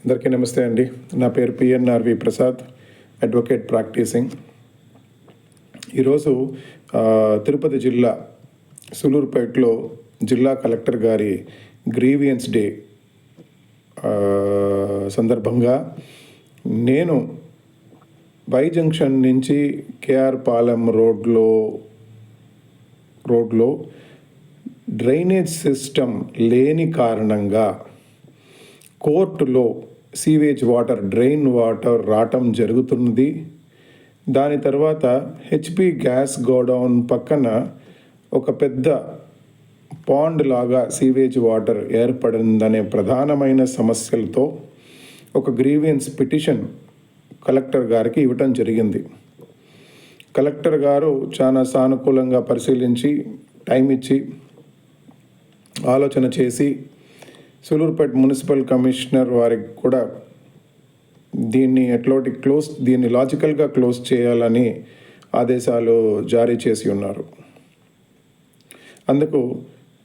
అందరికీ నమస్తే అండి. నా పేరు పిఎన్ఆర్వి ప్రసాద్, అడ్వకేట్ ప్రాక్టీసింగ్. ఈరోజు తిరుపతి జిల్లా సులూరుపేటలో జిల్లా కలెక్టర్ గారి గ్రీవియన్స్ డే సందర్భంగా నేను వై జంక్షన్ నుంచి కేఆర్ పాలెం రోడ్లో డ్రైనేజ్ సిస్టమ్ లేని కారణంగా కోర్టులో సీవేజ్ వాటర్, డ్రైన్ వాటర్ రావటం జరుగుతున్నది. దాని తర్వాత హెచ్పి గ్యాస్ గోడౌన్ పక్కన ఒక పెద్ద పాండ్ లాగా సీవేజ్ వాటర్ ఏర్పడిందనే ప్రధానమైన సమస్యలతో ఒక గ్రీవియన్స్ పిటిషన్ కలెక్టర్ గారికి ఇవ్వటం జరిగింది. కలెక్టర్ గారు చాలా సానుకూలంగా పరిశీలించి టైం ఇచ్చి ఆలోచన చేసి సులూరుపేట మున్సిపల్ కమిషనర్ వారికి కూడా దీన్ని లాజికల్గా క్లోజ్ చేయాలని ఆదేశాలు జారీ చేసి ఉన్నారు. అందుకు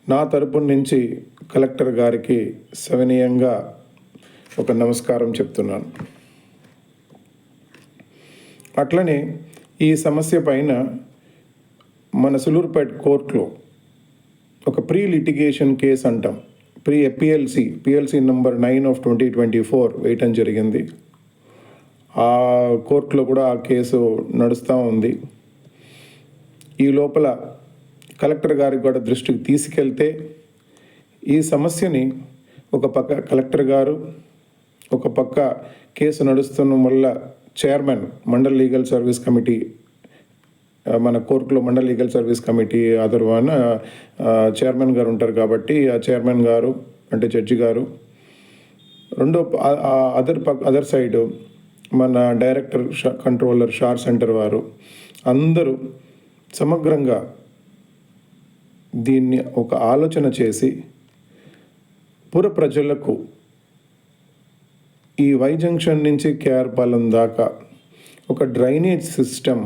నా తరపు నుంచి కలెక్టర్ గారికి సవినయంగా ఒక నమస్కారం చెప్తున్నాను. అట్లనే ఈ సమస్య పైన మన సులూరుపేట కోర్టులో ఒక ప్రీ లిటిగేషన్ కేసు అంటాం, పిఎల్సి నంబర్ 9/2024 వేయటం జరిగింది. ఆ కోర్టులో కూడా ఆ కేసు నడుస్తూ ఉంది. ఈ లోపల కలెక్టర్ గారికి కూడా దృష్టికి తీసుకెళ్తే ఈ సమస్యని ఒక పక్క కలెక్టర్ గారు, ఒక పక్క కేసు నడుస్తున్న వల్ల chairman mandal legal service committee, మన కోర్టులో మండల్ లీగల్ సర్వీస్ కమిటీ ఆధారవాన చైర్మన్ గారు ఉంటారు కాబట్టి ఆ చైర్మన్ గారు అంటే జడ్జి గారు, రెండో అదర్ సైడ్ మన డైరెక్టర్ కంట్రోలర్ షార్ సెంటర్ వారు అందరూ సమగ్రంగా దీన్ని ఒక ఆలోచన చేసి పుర ప్రజలకు ఈ వై జంక్షన్ నుంచి కేఆర్ పాలెం దాకా ఒక డ్రైనేజ్ సిస్టమ్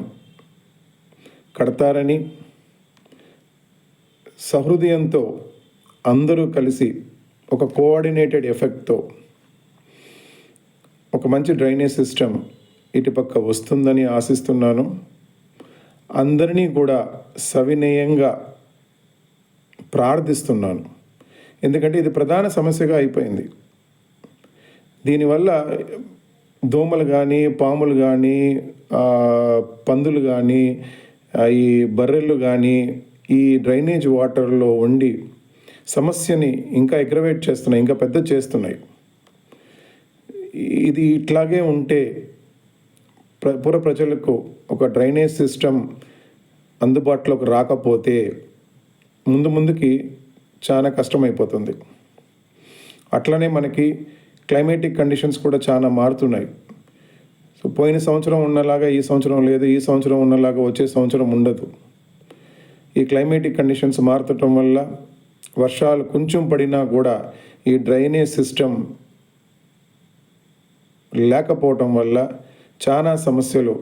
కడతారని సహృదయంతో అందరూ కలిసి ఒక కోఆర్డినేటెడ్ ఎఫెక్ట్తో ఒక మంచి డ్రైనేజ్ సిస్టమ్ ఇటుపక్క వస్తుందని ఆశిస్తున్నాను. అందరినీ కూడా సవినయంగా ప్రార్థిస్తున్నాను. ఎందుకంటే ఇది ప్రధాన సమస్యగా అయిపోయింది. దీనివల్ల దోమలు కానీ, పాములు కానీ, పందులు కానీ, ఈ బర్రెలు కానీ ఈ డ్రైనేజ్ వాటర్లో ఉండి సమస్యని ఇంకా అగ్రవేట్ చేస్తున్నాయి, ఇంకా పెద్ద చేస్తున్నాయి. ఇది ఇట్లాగే ఉంటే పుర ప్రజలకు ఒక డ్రైనేజ్ సిస్టమ్ అందుబాటులోకి రాకపోతే ముందుకి చాలా కష్టమైపోతుంది. అట్లనే మనకి క్లైమేటిక్ కండిషన్స్ కూడా చాలా మారుతున్నాయి. సో పోయిన సంవత్సరం ఉన్నలాగా ఈ సంవత్సరం లేదు, ఈ సంవత్సరం ఉన్నలాగా వచ్చే సంవత్సరం ఉండదు. ఈ క్లైమేటిక్ కండిషన్స్ మారుతటం వల్ల వర్షాలు కొంచెం పడినా కూడా ఈ డ్రైనేజ్ సిస్టమ్ లేకపోవటం వల్ల చాలా సమస్యలు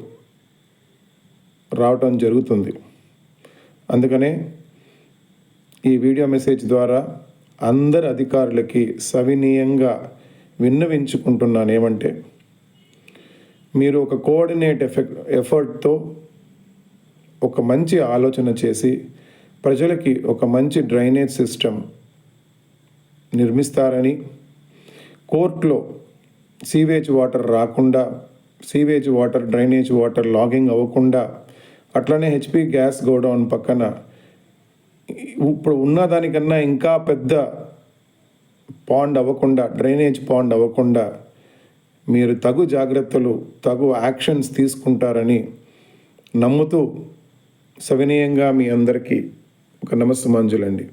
రావటం జరుగుతుంది. అందుకనే ఈ వీడియో మెసేజ్ ద్వారా అందరి అధికారులకి సవినీయంగా విన్నవించుకుంటున్నాను ఏమంటే, మీరు ఒక కోఆర్డినేట్ ఎఫర్ట్తో ఒక మంచి ఆలోచన చేసి ప్రజలకి ఒక మంచి డ్రైనేజ్ సిస్టమ్ నిర్మిస్తారని, కోర్టులో సీవేజ్ వాటర్ రాకుండా, sewage water, drainage water logging అవ్వకుండా, అట్లనే హెచ్పి గ్యాస్ గోడౌన్ పక్కన ఇప్పుడు ఉన్నదానికన్నా ఇంకా పెద్ద పాండ్ అవ్వకుండా, డ్రైనేజ్ పాండ్ అవ్వకుండా మీరు తగు జాగ్రత్తలు, తగు యాక్షన్స్ తీసుకుంటారని నమ్ముతూ సవినయంగా మీ అందరికీ ఒక నమస్సుమాంజలండి.